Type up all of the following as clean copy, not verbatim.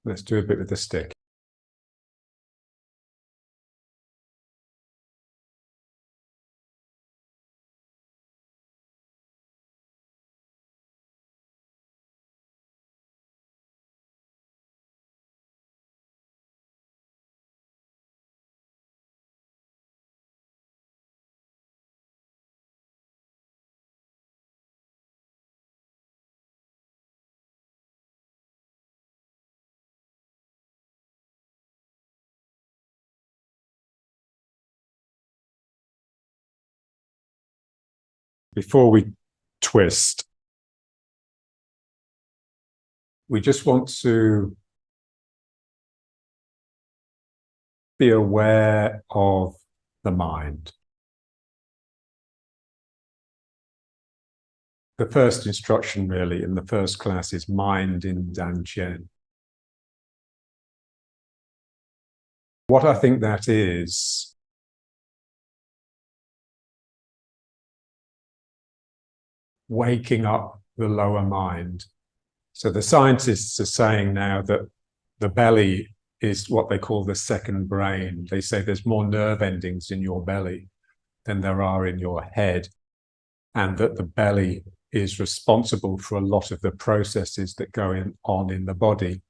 Let's do a bit with the stick. Before we twist, we just want to be aware of the mind. The first instruction really in the first class is mind in Dantian. What I think that is waking up the lower mind. So the scientists are saying now that the belly is what they call the second brain. They say there's more nerve endings in your belly than there are in your head, and that the belly is responsible for a lot of the processes that go on in the body,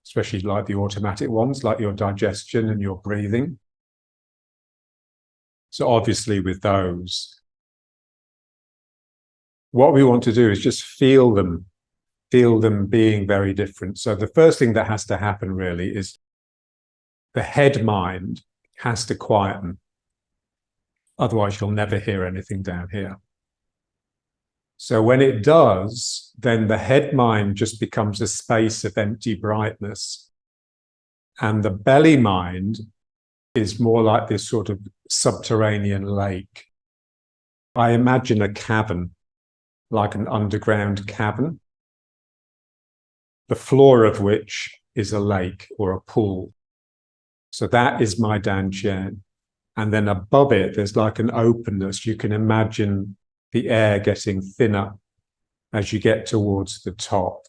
especially like the automatic ones, like your digestion and your breathing. So obviously with those, what we want to do is just feel them being very different. So the first thing that has to happen really is the head mind has to quieten. Otherwise, you'll never hear anything down here. So when it does, then the head mind just becomes a space of empty brightness. And the belly mind is more like this sort of subterranean lake. I imagine a cavern, like an underground cavern, the floor of which is a lake or a pool. So that is my Dantian. And then above it, there's like an openness. You can imagine the air getting thinner as you get towards the top.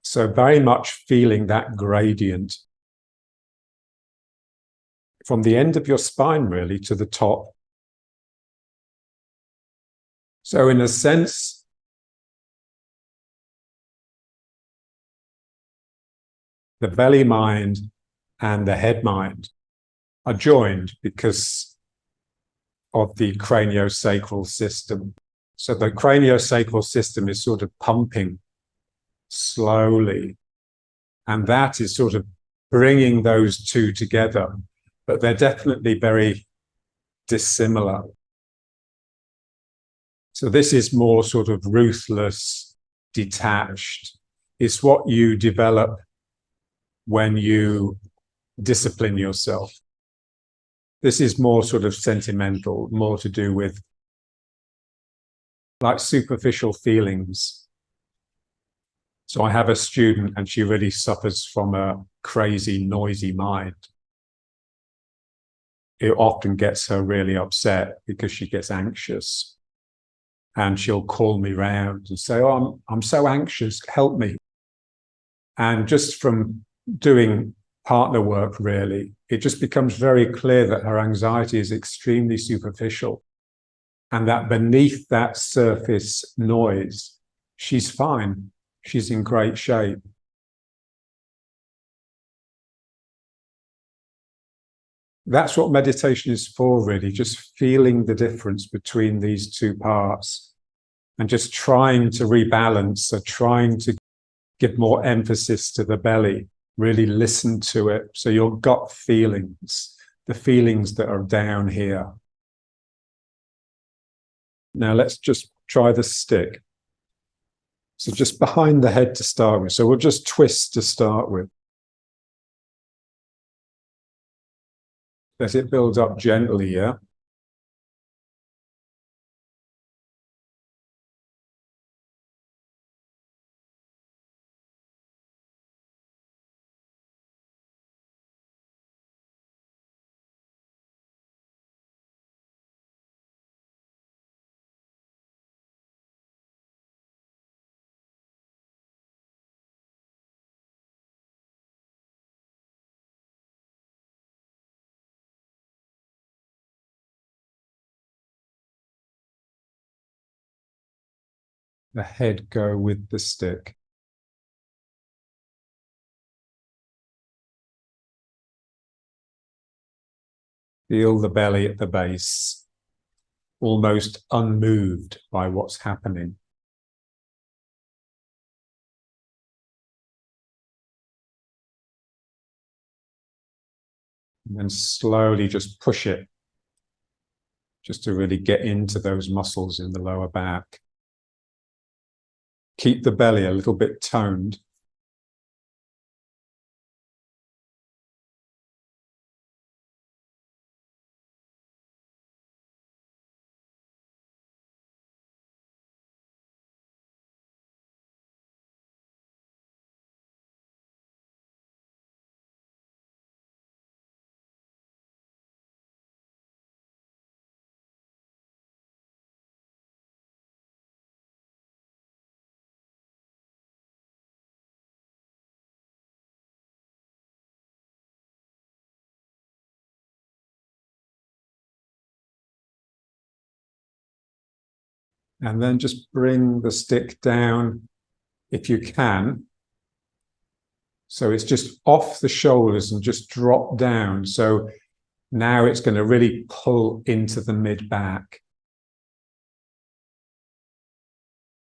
So very much feeling that gradient from the end of your spine really to the top. So in a sense, the belly mind and the head mind are joined because of the craniosacral system. So the craniosacral system is sort of pumping slowly, and that is sort of bringing those two together, but they're definitely very dissimilar. So this is more sort of ruthless, detached. It's what you develop when you discipline yourself. This is more sort of sentimental, more to do with like superficial feelings. So I have a student and she really suffers from a crazy, noisy mind. It often gets her really upset because she gets anxious. And she'll call me round and say, oh, I'm so anxious, help me. And just from doing partner work, really, it just becomes very clear that her anxiety is extremely superficial and that beneath that surface noise, she's fine. She's in great shape. That's what meditation is for, really, just feeling the difference between these two parts and just trying to rebalance, or trying to give more emphasis to the belly, really listen to it. So your gut feelings, the feelings that are down here. Now let's just try the stick. So just behind the head to start with. So we'll just twist to start with. Let it build up gently, yeah? the head go with the stick. Feel the belly at the base, almost unmoved by what's happening. And then slowly just push it, just to really get into those muscles in the lower back. Keep the belly a little bit toned. And then just bring the stick down if you can. So it's just off the shoulders and just drop down. So now it's going to really pull into the mid-back.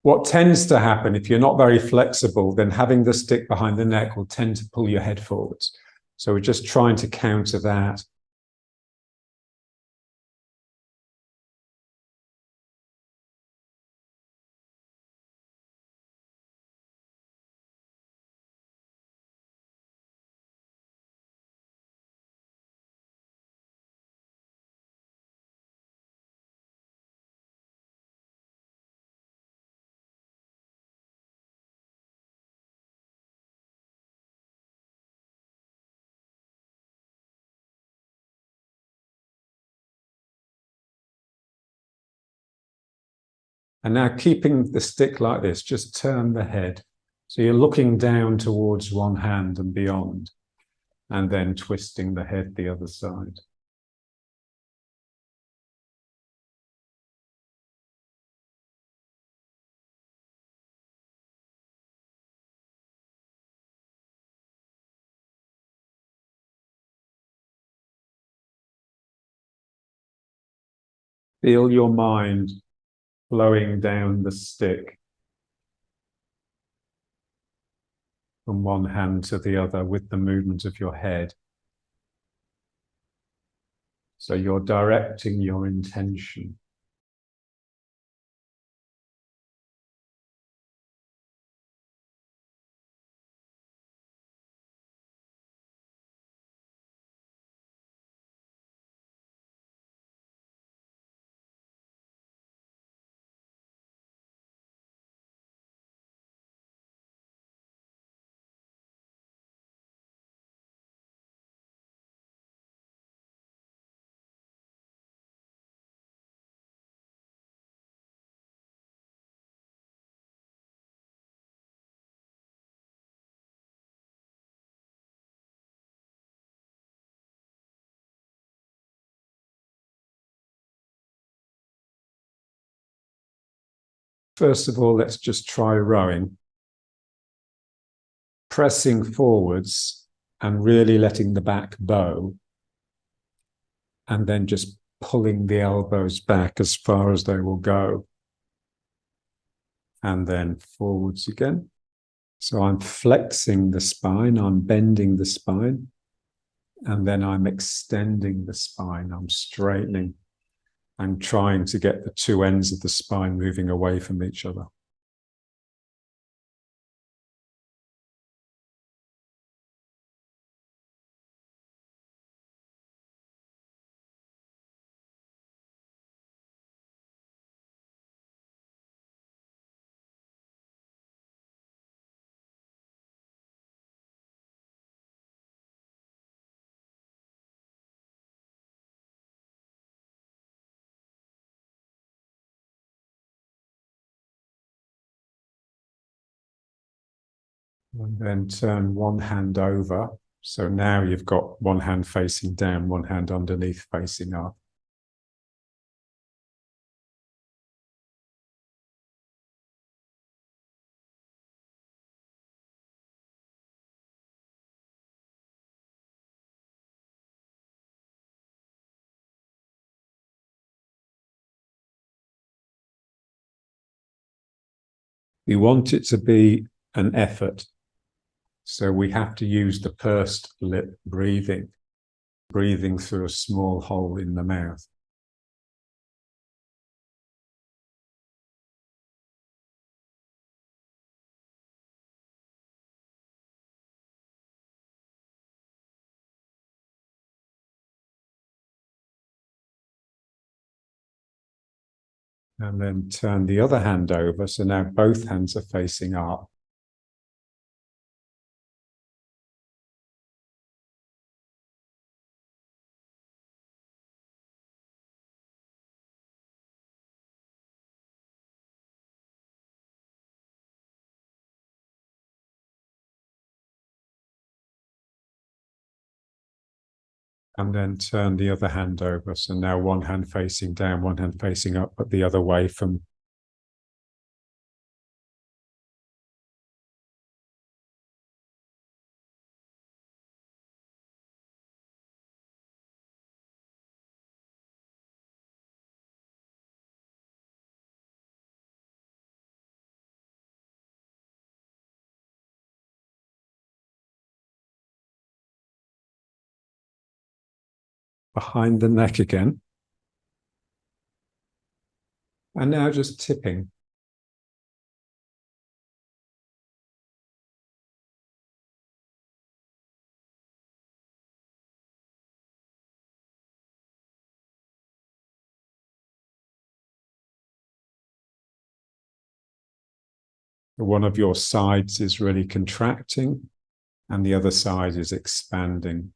What tends to happen if you're not very flexible, then having the stick behind the neck will tend to pull your head forwards. So we're just trying to counter that. And now keeping the stick like this, just turn the head. So you're looking down towards one hand and beyond, and then twisting the head the other side. Feel your mind flowing down the stick from one hand to the other with the movement of your head. So you're directing your intention. First of all, let's just try rowing. Pressing forwards and really letting the back bow. And then just pulling the elbows back as far as they will go. And then forwards again. So I'm flexing the spine, I'm bending the spine. And then I'm extending the spine, I'm straightening. I'm trying to get the two ends of the spine moving away from each other. And then turn one hand over. So now you've got one hand facing down, one hand underneath facing up. We want it to be an effort. So we have to use the pursed lip breathing, breathing through a small hole in the mouth. And then turn the other hand over. So now both hands are facing up. And then turn the other hand over. So now one hand facing down, one hand facing up, but the other way from behind the neck again. And now just tipping. One of your sides is really contracting and the other side is expanding,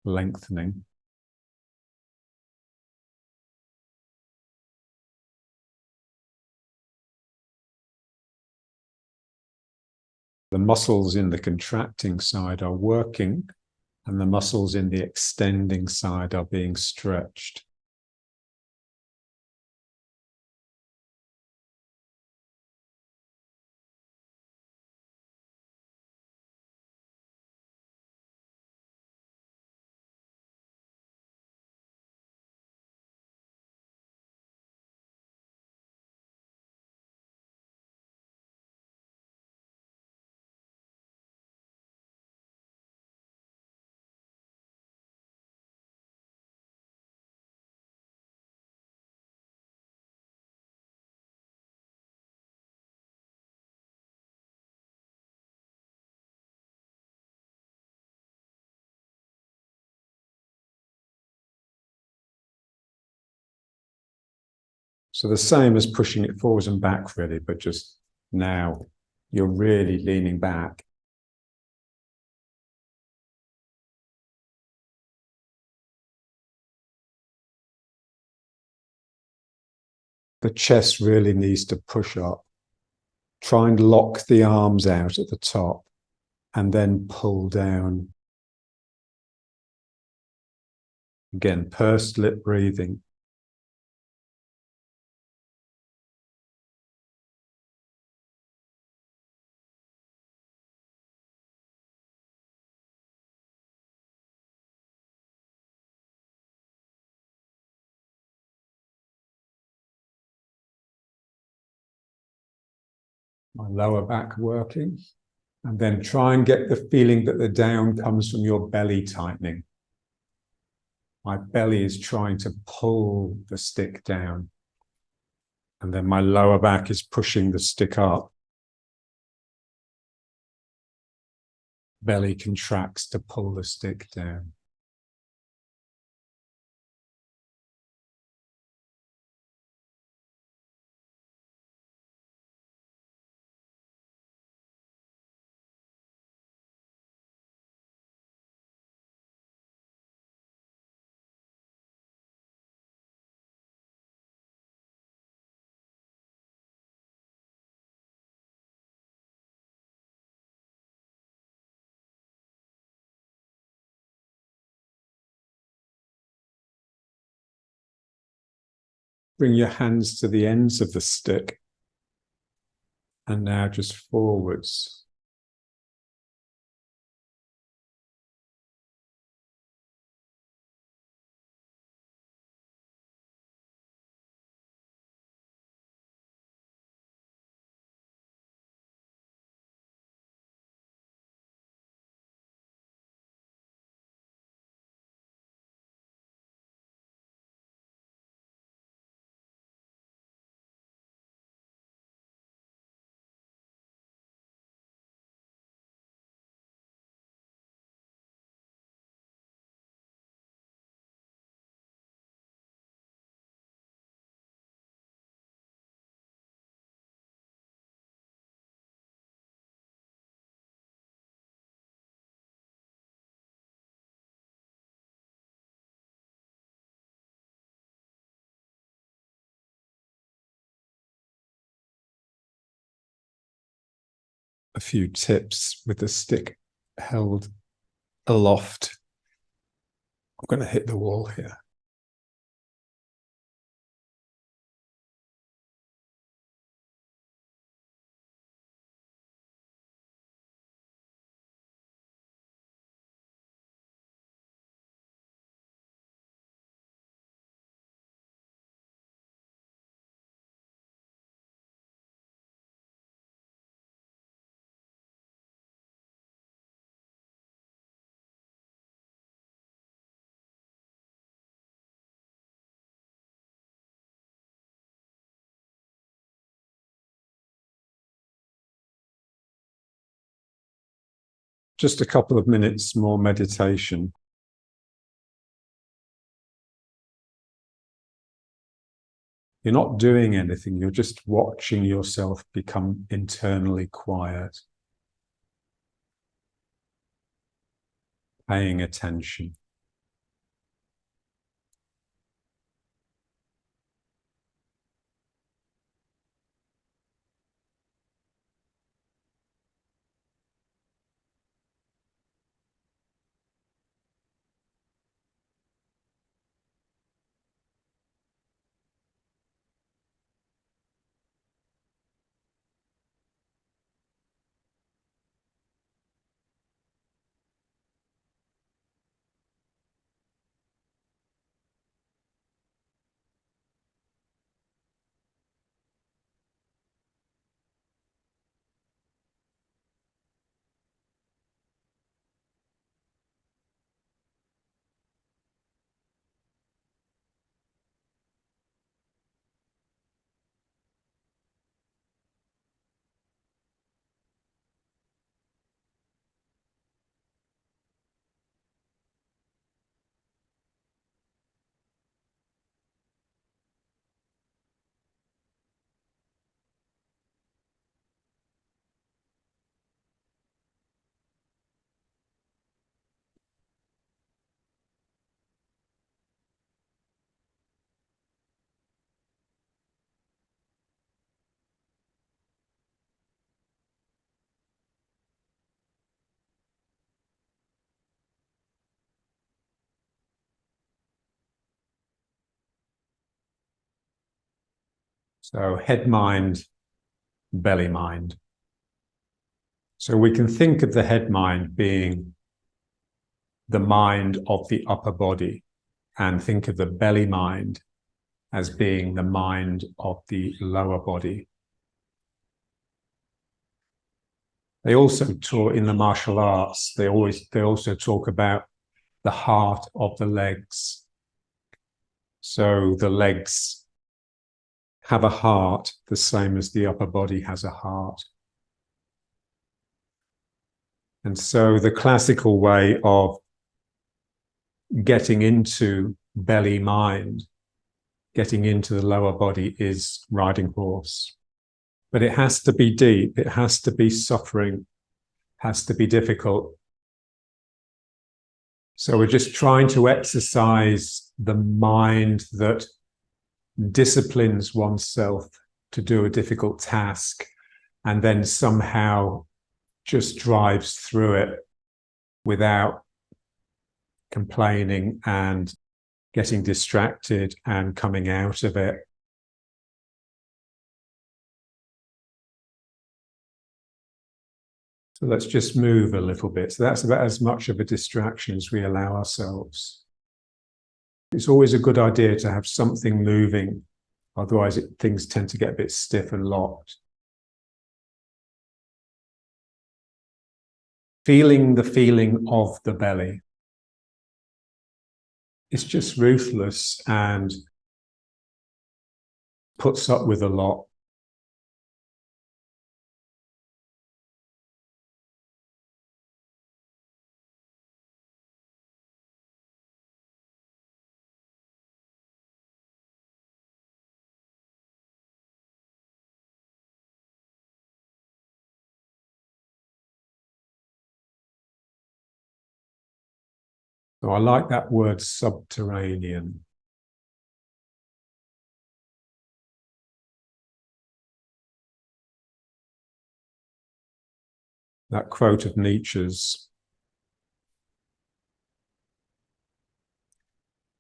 lengthening. The muscles in the contracting side are working and the muscles in the extending side are being stretched. So the same as pushing it forwards and back really, but just now you're really leaning back. The chest really needs to push up. Try and lock the arms out at the top and then pull down. Again, pursed lip breathing. My lower back working. And then try and get the feeling that the down comes from your belly tightening. My belly is trying to pull the stick down. And then my lower back is pushing the stick up. Belly contracts to pull the stick down. Bring your hands to the ends of the stick. And now just forwards. a few tips with the stick held aloft. I'm going to hit the wall here. Just a couple of minutes more meditation. You're not doing anything, you're just watching yourself become internally quiet, paying attention. So head mind, belly mind. So we can think of the head mind being the mind of the upper body, and think of the belly mind as being the mind of the lower body. They also talk in the martial arts, they also talk about the heart of the legs. So the legs have a heart the same as the upper body has a heart. And so the classical way of getting into belly mind, getting into the lower body, is riding horse. But it has to be deep, it has to be suffering, has to be difficult. So we're just trying to exercise the mind that disciplines oneself to do a difficult task and then somehow just drives through it without complaining and getting distracted and coming out of it. So let's just move a little bit. So that's about as much of a distraction as we allow ourselves. It's always a good idea to have something moving, otherwise things tend to get a bit stiff and locked. Feeling the feeling of the belly. It's just ruthless and puts up with a lot. So I like that word subterranean. that quote of Nietzsche's,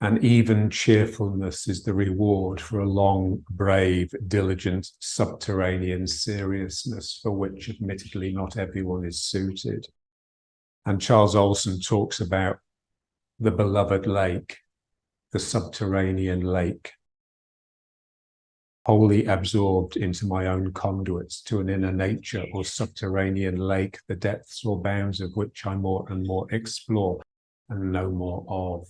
"And even cheerfulness is the reward for a long, brave, diligent, subterranean seriousness for which admittedly not everyone is suited." And Charles Olson talks about the beloved lake, the subterranean lake, wholly absorbed into my own conduits to an inner nature or subterranean lake, the depths or bounds of which I more and more explore and know more of.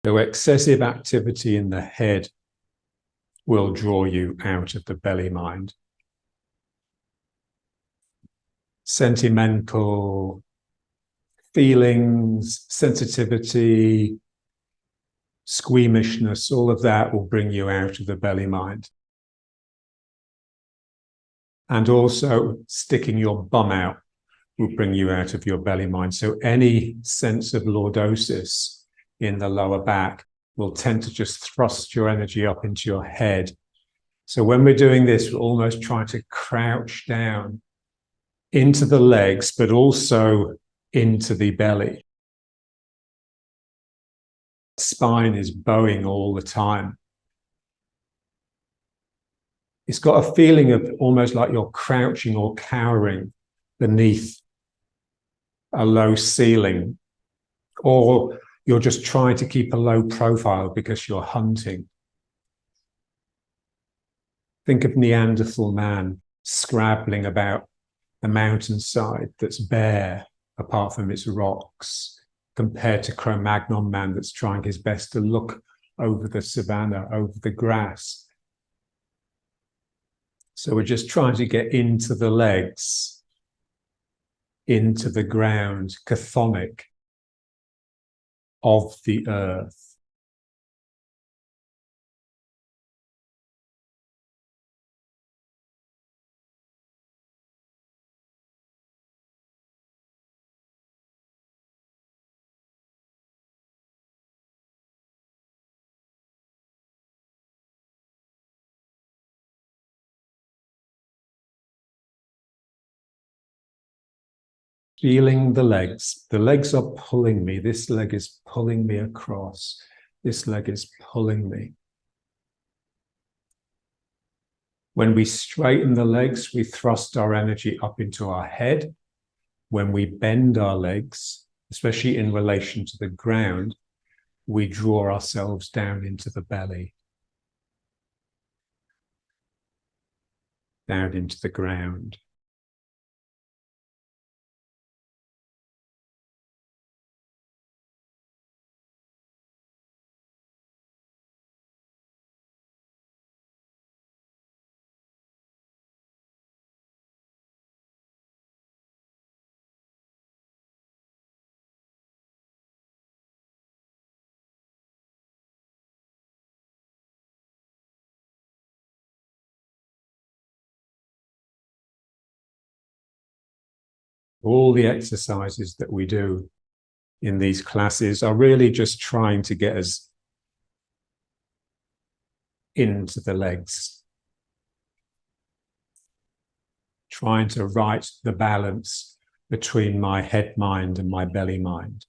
So excessive activity in the head will draw you out of the belly mind. Sentimental feelings, sensitivity, squeamishness, all of that will bring you out of the belly mind. And also sticking your bum out will bring you out of your belly mind. So any sense of lordosis in the lower back will tend to just thrust your energy up into your head. So when we're doing this, we're almost trying to crouch down into the legs, but also into the belly. Spine is bowing all the time. It's got a feeling of almost like you're crouching or cowering beneath a low ceiling, or you're just trying to keep a low profile because you're hunting. Think of Neanderthal man scrabbling about the mountainside that's bare apart from its rocks, compared to Cro-Magnon man that's trying his best to look over the savannah, over the grass. So we're just trying to get into the legs, into the ground, chthonic of the earth. Feeling the legs. The legs are pulling me. This leg is pulling me across. This leg is pulling me. When we straighten the legs, we thrust our energy up into our head. When we bend our legs, especially in relation to the ground, we draw ourselves down into the belly, down into the ground. All the exercises that we do in these classes are really just trying to get us into the legs, trying to right the balance between my head mind and my belly mind.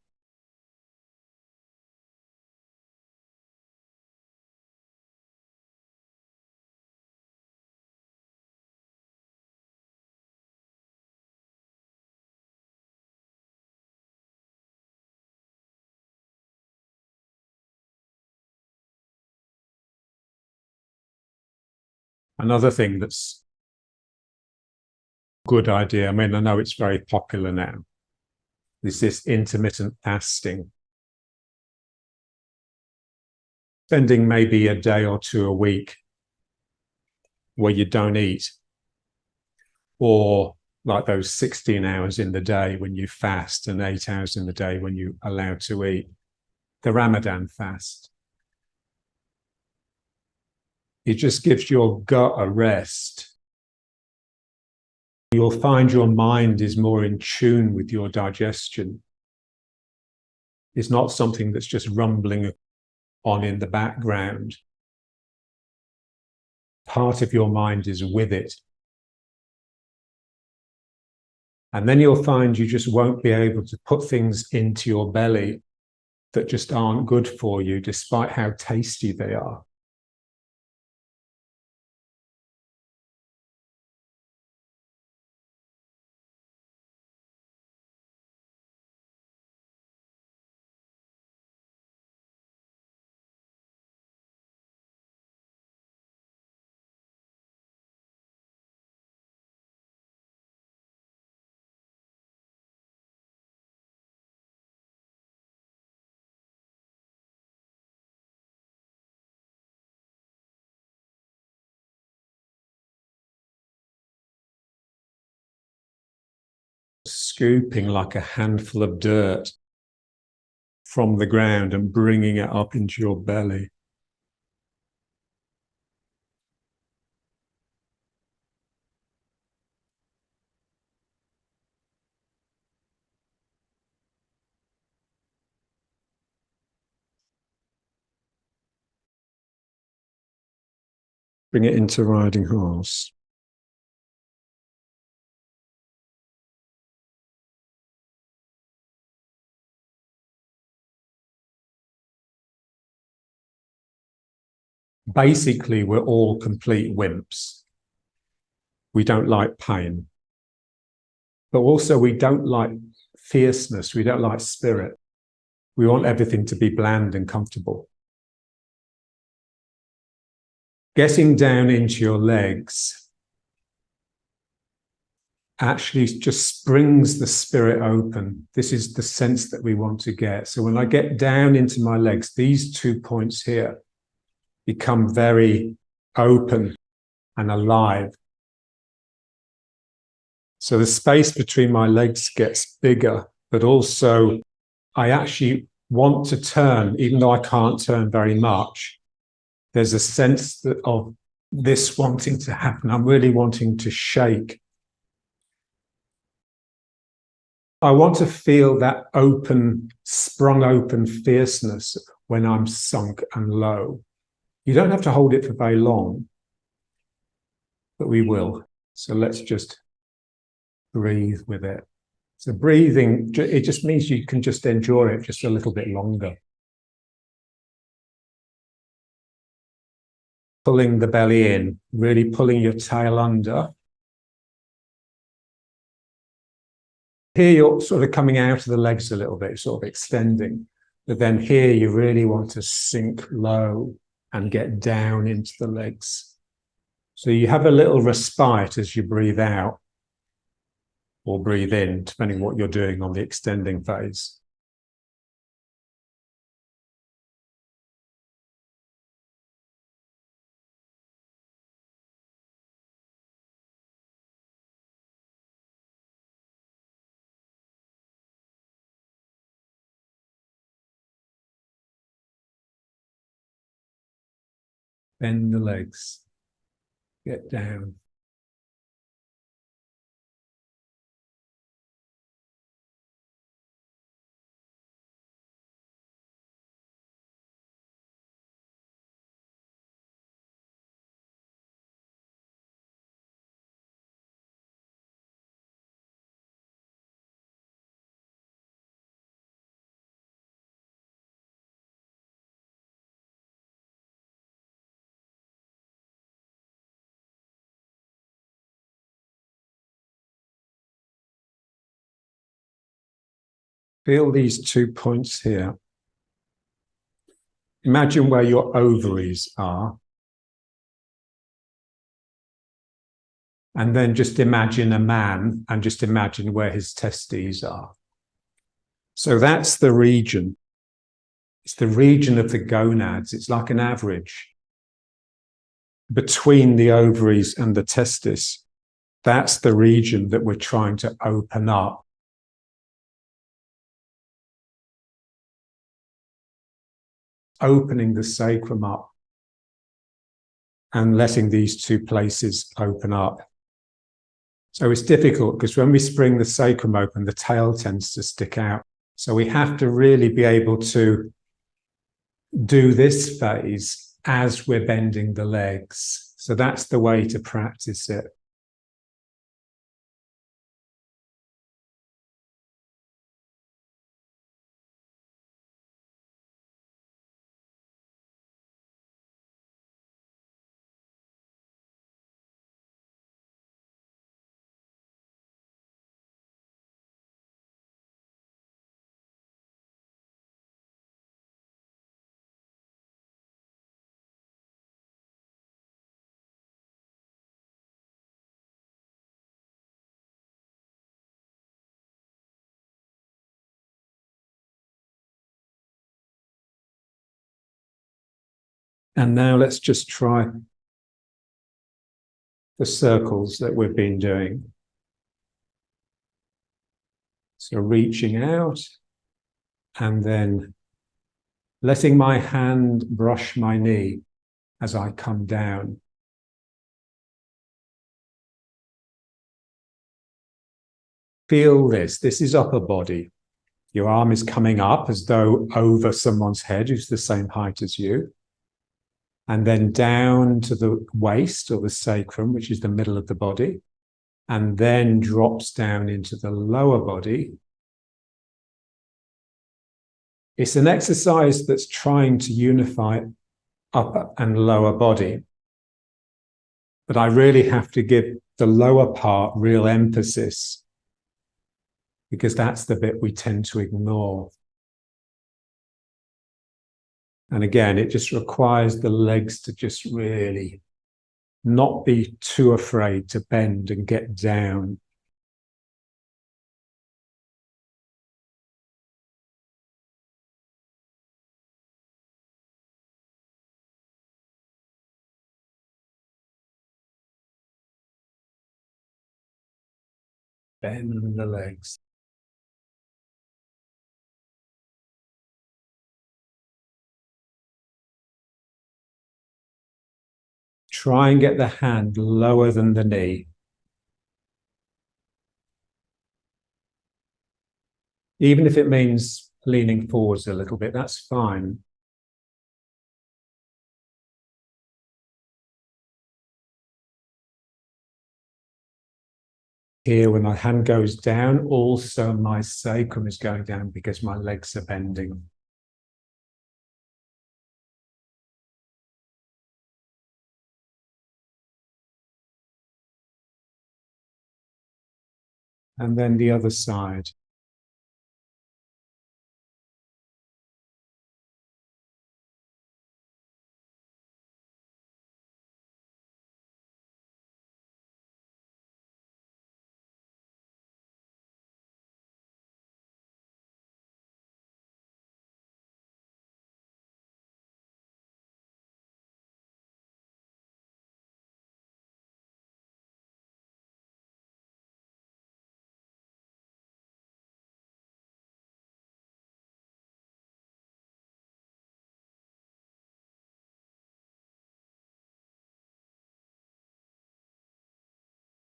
Another thing that's a good idea, I mean, I know it's very popular now, is this intermittent fasting. Spending maybe a day or two a week where you don't eat, or like those 16 hours in the day when you fast and 8 hours in the day when you're allowed to eat, the Ramadan fast. It just gives your gut a rest. You'll find your mind is more in tune with your digestion. It's not something that's just rumbling on in the background. Part of your mind is with it. And then you'll find you just won't be able to put things into your belly that just aren't good for you, despite how tasty they are. Scooping like a handful of dirt from the ground and bringing it up into your belly. Bring it into riding horse. Basically, we're all complete wimps. We don't like pain. But also we don't like fierceness. We don't like spirit. We want everything to be bland and comfortable. Getting down into your legs actually just springs the spirit open. This is the sense that we want to get. So when I get down into my legs, these 2 points here become very open and alive. So the space between my legs gets bigger, but also I actually want to turn, even though I can't turn very much. There's a sense of this wanting to happen. I'm really wanting to shake. I want to feel that open, sprung open fierceness when I'm sunk and low. You don't have to hold it for very long, but we will. So let's just breathe with it. So breathing, it just means you can just enjoy it just a little bit longer. Pulling the belly in, really pulling your tail under. Here you're sort of coming out of the legs a little bit, sort of extending. But then here you really want to sink low and get down into the legs. So you have a little respite as you breathe out or breathe in, depending what you're doing on the extending phase. Bend the legs, get down. Feel these 2 points here. Imagine where your ovaries are. And then just imagine a man and just imagine where his testes are. So that's the region. It's the region of the gonads. It's like an average between the ovaries and the testis. That's the region that we're trying to open up. Opening the sacrum up. and letting these two places open up. So it's difficult because when we spring the sacrum open, the tail tends to stick out. So we have to really be able to do this phase as we're bending the legs. So that's the way to practice it. And now let's just try the circles that we've been doing. So reaching out and then letting my hand brush my knee as I come down. Feel this. This is upper body. Your arm is coming up as though over someone's head who's the same height as you. And then down to the waist or the sacrum, which is the middle of the body. And then drops down into the lower body. It's an exercise that's trying to unify upper and lower body. But I really have to give the lower part real emphasis because that's the bit we tend to ignore. And again, it just requires the legs to just really not be too afraid to bend and get down. Bend the legs. Try and get the hand lower than the knee. Even if it means leaning forwards a little bit, that's fine. Here, when my hand goes down, also my sacrum is going down because my legs are bending. And then the other side.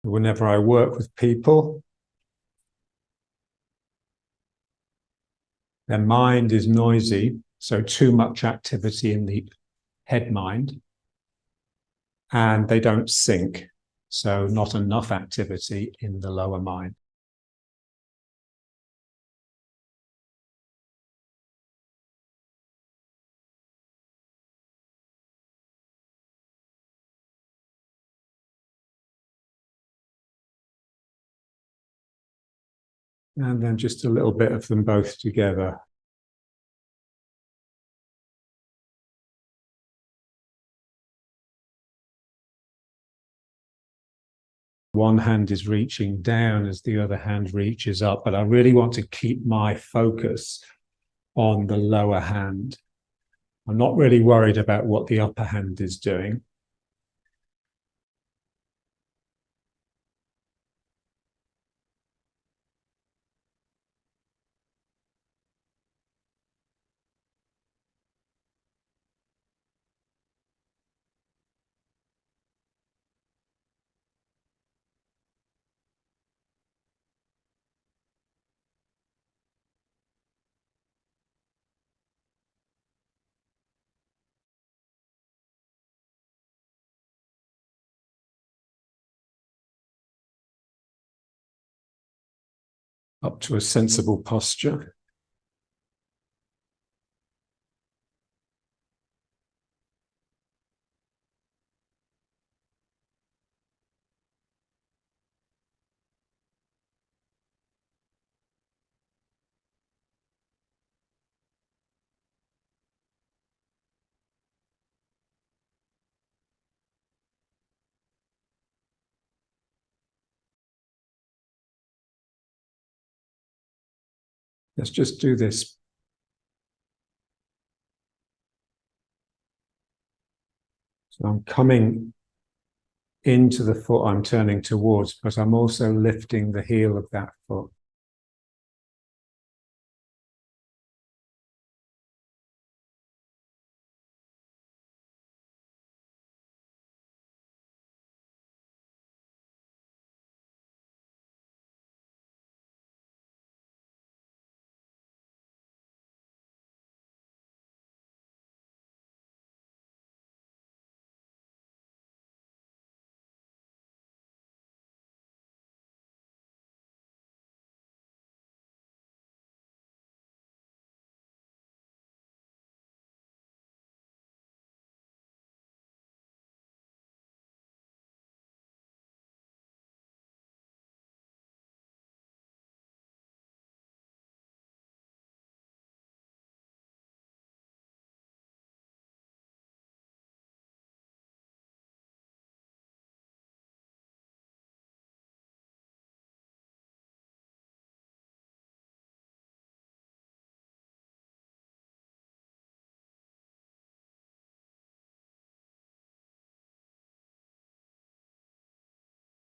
Whenever I work with people, their mind is noisy, so too much activity in the head mind, and they don't sync, so not enough activity in the lower mind. And then just a little bit of them both together. One hand is reaching down as the other hand reaches up, but I really want to keep my focus on the lower hand. I'm not really worried about what the upper hand is doing. up to a sensible posture. Let's just do this. So I'm coming into the foot I'm turning towards, but I'm also lifting the heel of that foot.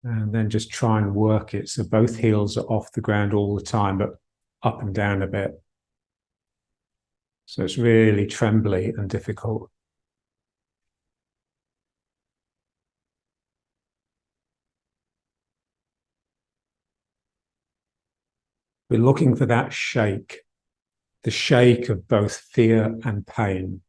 And then just try and work it so both heels are off the ground all the time, but up and down a bit. So it's really trembly and difficult. We're looking for that shake, the shake of both fear and pain.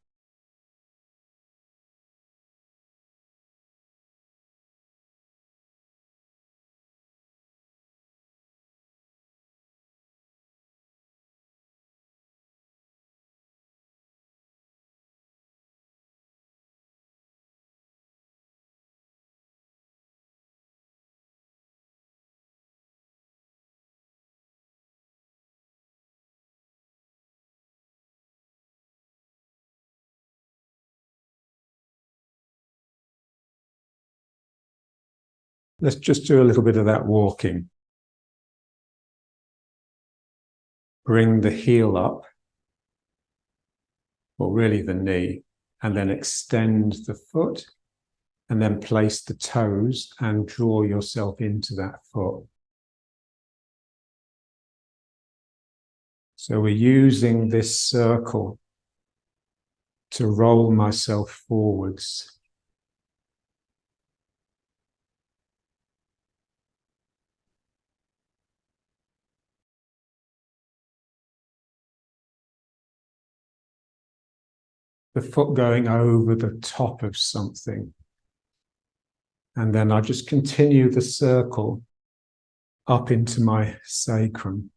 Let's just do a little bit of that walking. Bring the heel up, or really the knee, and then extend the foot, and then place the toes and draw yourself into that foot. So we're using this circle to roll myself forwards. The foot going over the top of something. And then I just continue the circle up into my sacrum.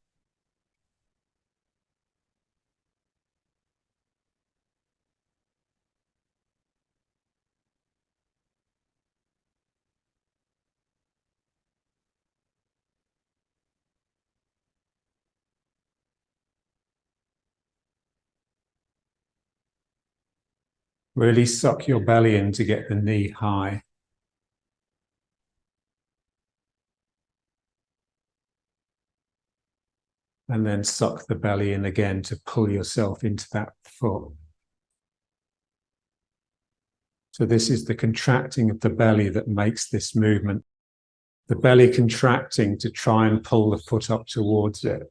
Really suck your belly in to get the knee high. And then suck the belly in again to pull yourself into that foot. So this is the contracting of the belly that makes this movement. The belly contracting to try and pull the foot up towards it.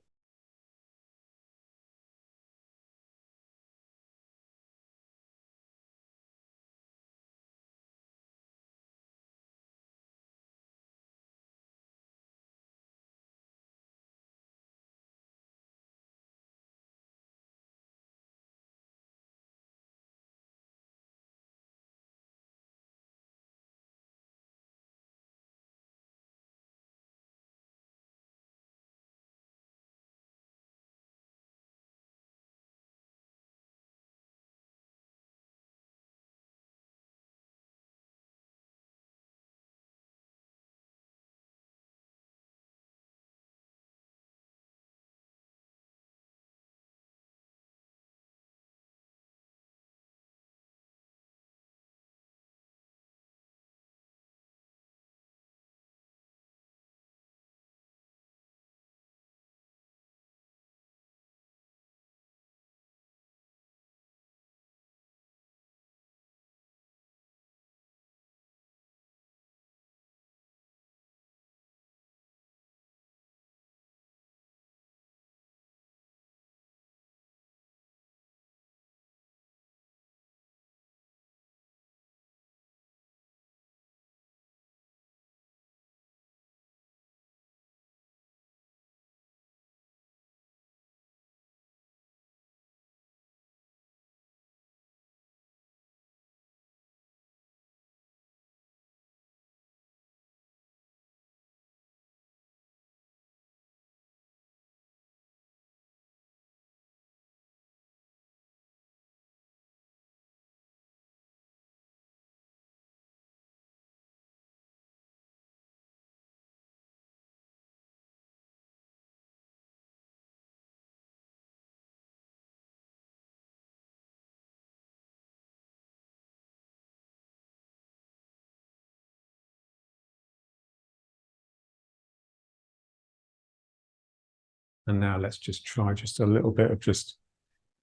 And now let's just try just a little bit of just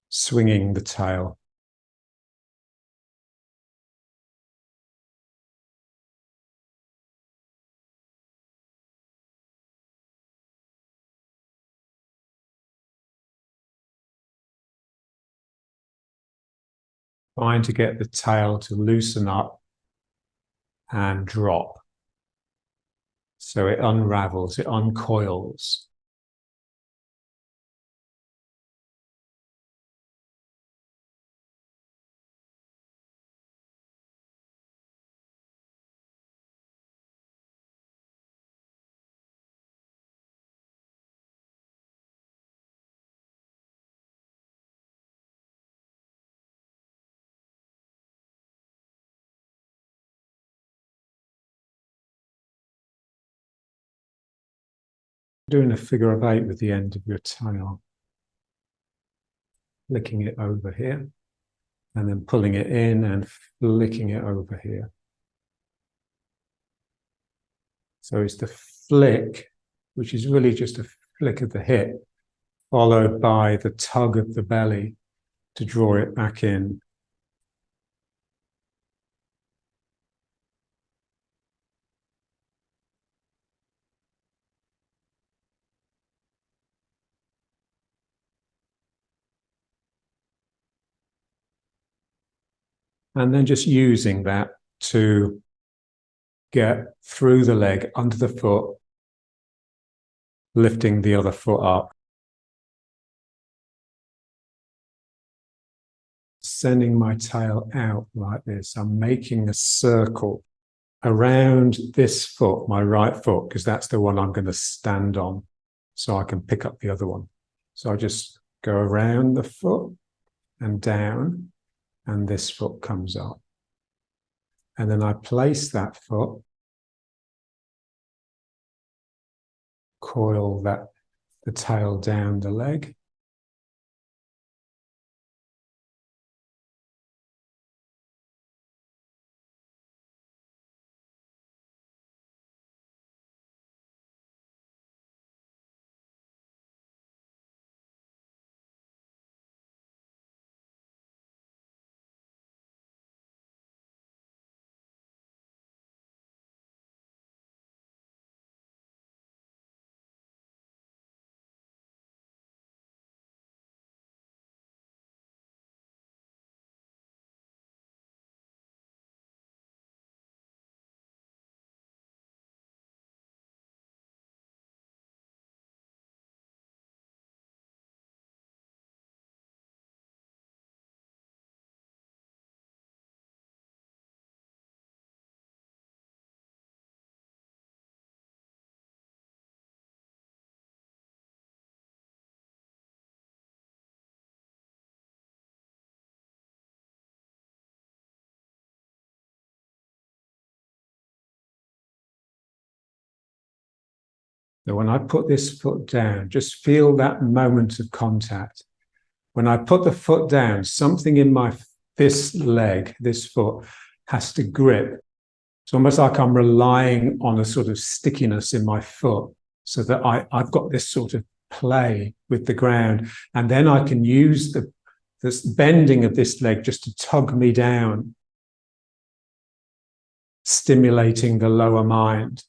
swinging the tail. Trying to get the tail to loosen up and drop. So it unravels, it uncoils. Doing a figure of 8 with the end of your tail. Flicking it over here, and then pulling it in and flicking it over here. So it's the flick, which is really just a flick of the hip, followed by the tug of the belly to draw it back in. And then just using that to get through the leg, under the foot, lifting the other foot up. Sending my tail out like this. I'm making a circle around this foot, my right foot, because that's the one I'm going to stand on, so I can pick up the other one. So I just go around the foot and down, and this foot comes up. And then I place that foot, coil the tail down the leg. So when I put this foot down, just feel that moment of contact. When I put the foot down, something in this leg, this foot, has to grip. It's almost like I'm relying on a sort of stickiness in my foot, so that I've got this sort of play with the ground. And then I can use this bending of this leg just to tug me down, stimulating the lower mind.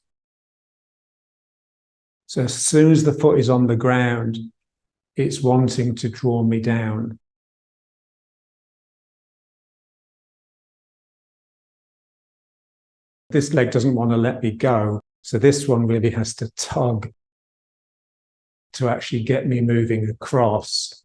So as soon as the foot is on the ground, it's wanting to draw me down. This leg doesn't want to let me go. So this one really has to tug to actually get me moving across.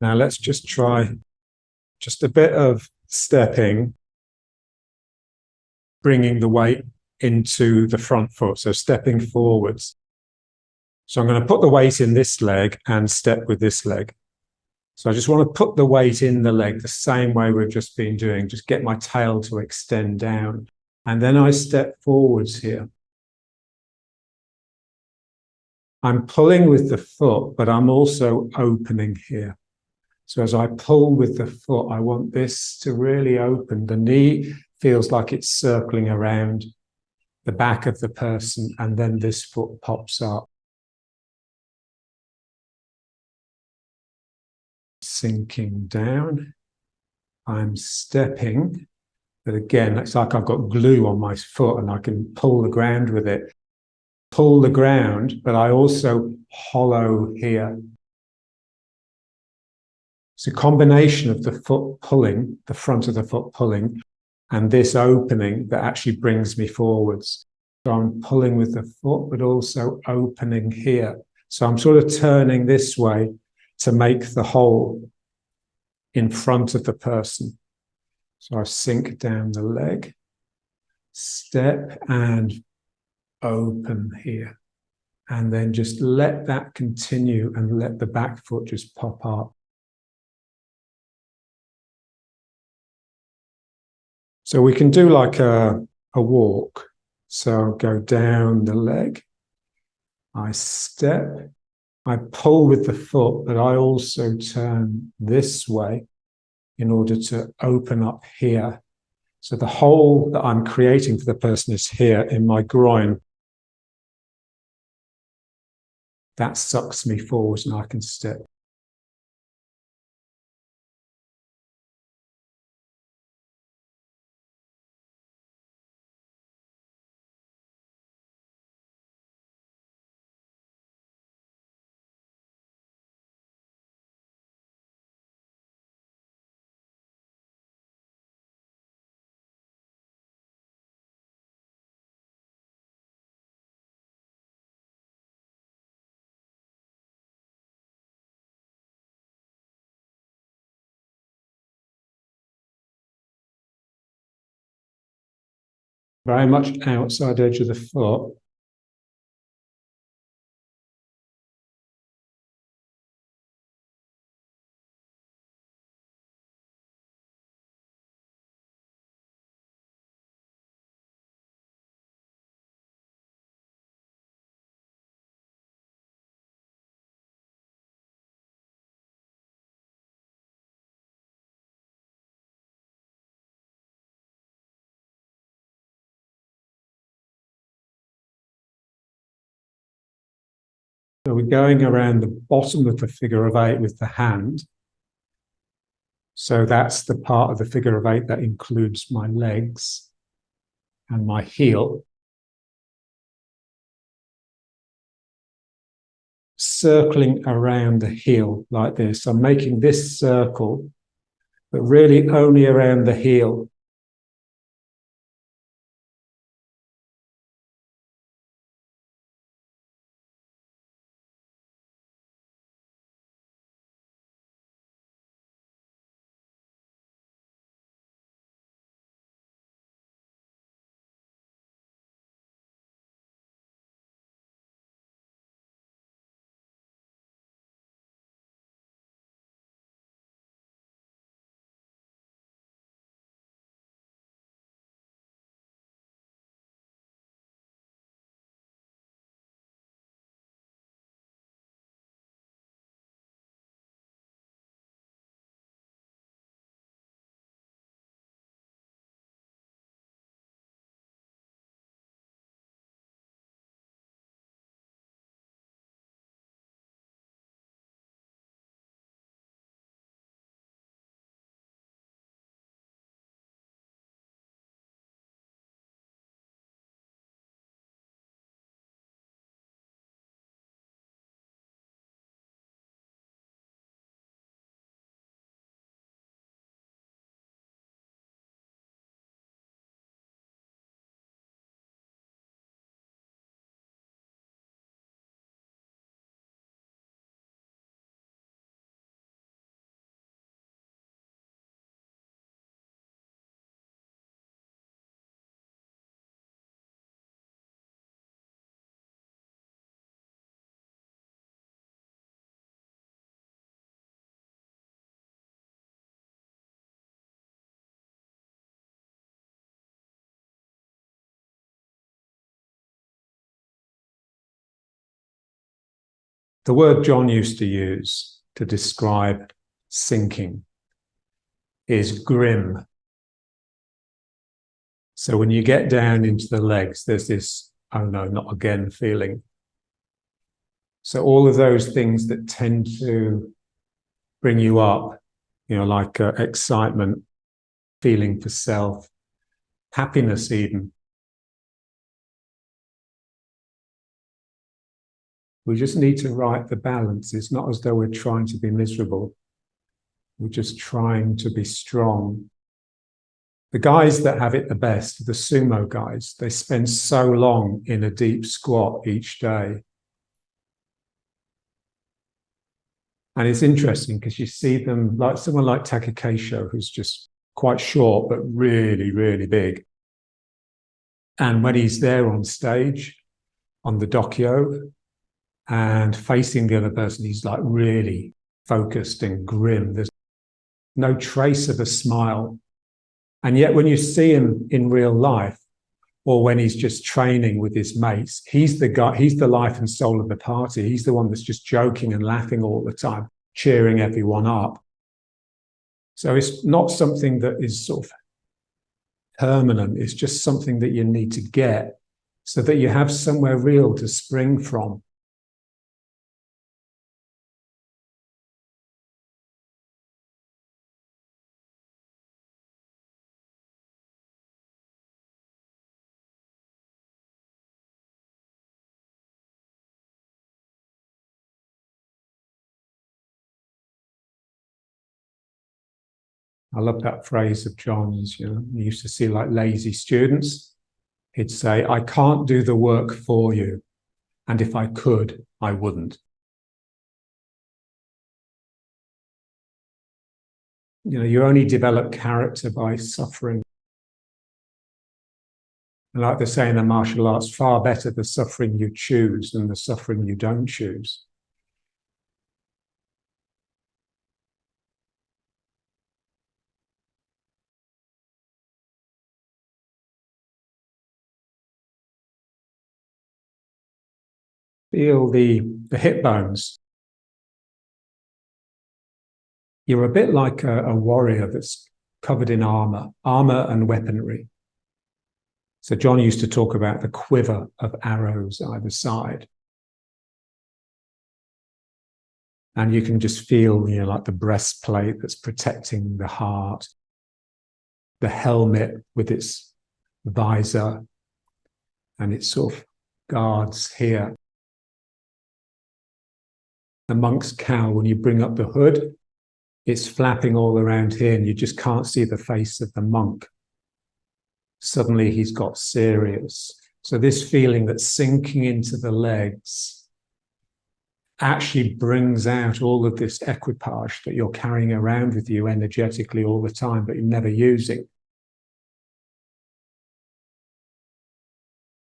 Now let's just try just a bit of stepping, bringing the weight into the front foot, so stepping forwards. So I'm going to put the weight in this leg and step with this leg. So I just want to put the weight in the leg the same way we've just been doing, just get my tail to extend down. And then I step forwards here. I'm pulling with the foot, but I'm also opening here. So as I pull with the foot, I want this to really open. The knee feels like it's circling around the back of the person, and then this foot pops up. Sinking down. I'm stepping, but again, it's like I've got glue on my foot and I can pull the ground with it. Pull the ground, but I also hollow here. It's a combination of the foot pulling, the front of the foot pulling, and this opening that actually brings me forwards. So I'm pulling with the foot, but also opening here. So I'm sort of turning this way to make the hole in front of the person. So I sink down the leg, step and open here. And then just let that continue and let the back foot just pop up. So we can do like a walk. So I'll go down the leg, I step, I pull with the foot, but I also turn this way in order to open up here. So the hole that I'm creating for the person is here in my groin. That sucks me forward and I can step. Very much outside edge of the foot. So we're going around the bottom of the figure of eight with the hand. So that's the part of the figure of eight that includes my legs and my heel. Circling around the heel like this. I'm making this circle, but really only around the heel. The word John used to use to describe sinking is grim. So when you get down into the legs, there's this, oh no, not again feeling. So all of those things that tend to bring you up, like excitement, feeling for self, happiness even. We just need to right the balance. It's not as though we're trying to be miserable. We're just trying to be strong. The guys that have it the best, the sumo guys, they spend so long in a deep squat each day. And it's interesting because you see them, like someone like Takakeisho, who's just quite short, but really, really big. And when he's there on stage, on the dokkyo, and facing the other person, he's like really focused and grim. There's no trace of a smile. And yet when you see him in real life, or when he's just training with his mates, he's the guy, he's the life and soul of the party. He's the one that's just joking and laughing all the time, cheering everyone up. So it's not something that is sort of permanent. It's just something that you need to get so that you have somewhere real to spring from. I love that phrase of John's, you used to see like lazy students. He'd say, I can't do the work for you. And if I could, I wouldn't. You only develop character by suffering. And like they say in the martial arts, far better the suffering you choose than the suffering you don't choose. Feel the hip bones. You're a bit like a warrior that's covered in armor and weaponry. So John used to talk about the quiver of arrows either side. And you can just feel, like the breastplate that's protecting the heart, the helmet with its visor and its sort of guards here. The monk's cowl, when you bring up the hood, it's flapping all around here and you just can't see the face of the monk. Suddenly he's got serious. So this feeling that's sinking into the legs actually brings out all of this equipage that you're carrying around with you energetically all the time, but you're never using.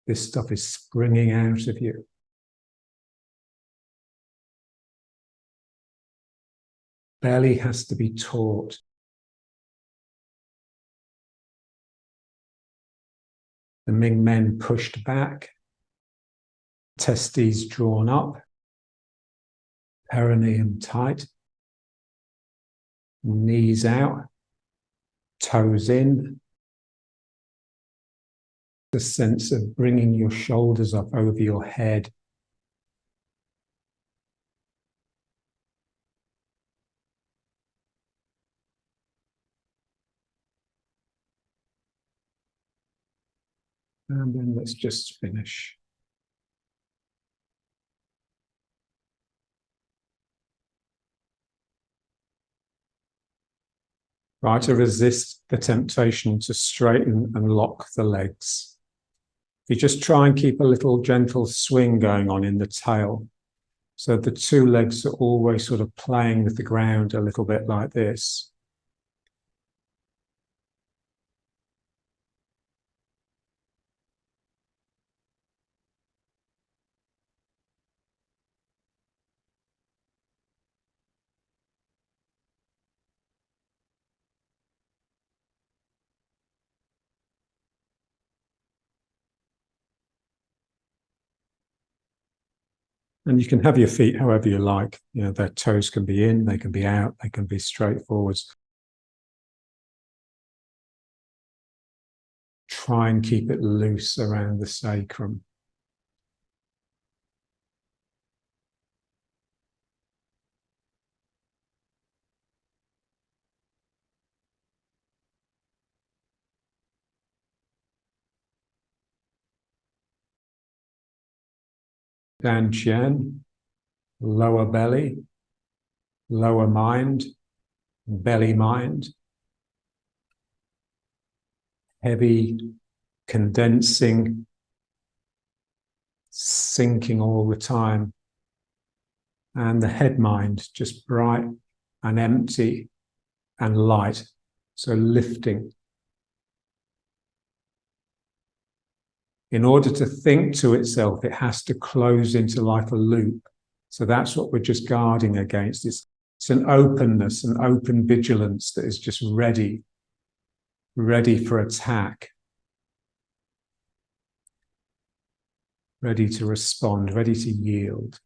This stuff is springing out of you. Belly has to be taut. The Ming men pushed back, testes drawn up, perineum tight, knees out, toes in. The sense of bringing your shoulders up over your head. And then let's just finish. Try to resist the temptation to straighten and lock the legs. You just try and keep a little gentle swing going on in the tail. So the two legs are always sort of playing with the ground a little bit like this. And you can have your feet however you like. You know, their toes can be in, they can be out, they can be straight forwards. Try and keep it loose around the sacrum. Dan Qian, lower belly, lower mind, belly mind. Heavy, condensing, sinking all the time. And the head mind, just bright and empty and light. So lifting. In order to think to itself, it has to close into like a loop. So that's what we're just guarding against. It's an openness, an open vigilance that is just ready for attack, ready to respond, ready to yield.